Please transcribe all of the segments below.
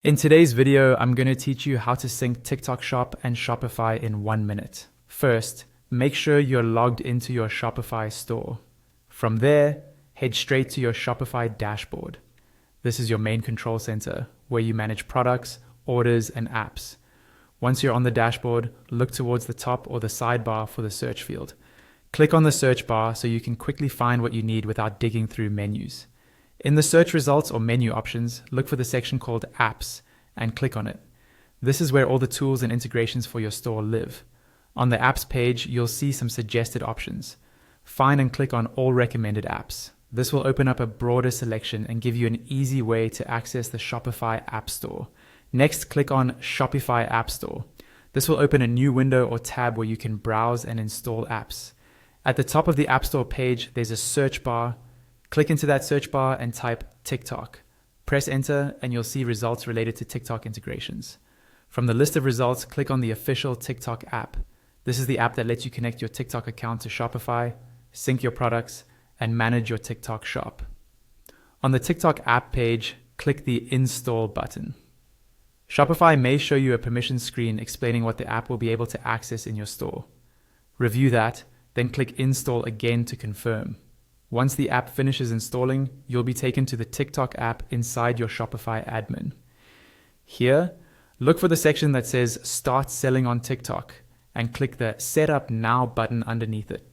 In today's video, I'm going to teach you how to sync TikTok Shop and Shopify in 1 minute. First, make sure you're logged into your Shopify store. From there, head straight to your Shopify dashboard. This is your main control center where you manage products, orders, and apps. Once you're on the dashboard, look towards the top or the sidebar for the search field. Click on the search bar so you can quickly find what you need without digging through menus. In the search results or menu options, look for the section called Apps and click on it. This is where all the tools and integrations for your store live. On the Apps page, you'll see some suggested options. Find and click on All Recommended Apps. This will open up a broader selection and give you an easy way to access the Shopify App Store. Next, click on Shopify App Store. This will open a new window or tab where you can browse and install apps. At the top of the App Store page, there's a search bar. Click into that search bar and type TikTok. Press enter and you'll see results related to TikTok integrations. From the list of results, click on the official TikTok app. This is the app that lets you connect your TikTok account to Shopify, sync your products, and manage your TikTok shop. On the TikTok app page, click the Install button. Shopify may show you a permission screen explaining what the app will be able to access in your store. Review that, then click Install again to confirm. Once the app finishes installing, you'll be taken to the TikTok app inside your Shopify admin. Here, look for the section that says Start Selling on TikTok and click the Set Up Now button underneath it.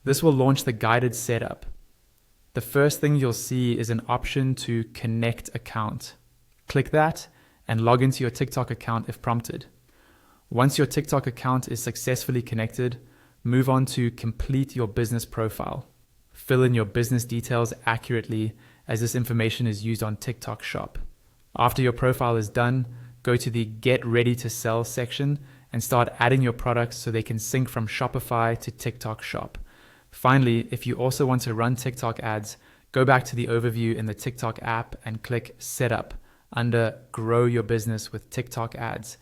This will launch the guided setup. The first thing you'll see is an option to Connect Account. Click that and log into your TikTok account if prompted. Once your TikTok account is successfully connected, move on to Complete Your Business Profile. Fill in your business details accurately as this information is used on TikTok Shop. After your profile is done, go to the Get Ready to Sell section and start adding your products so they can sync from Shopify to TikTok Shop. Finally, if you also want to run TikTok ads, go back to the overview in the TikTok app and click Setup under Grow Your Business with TikTok Ads.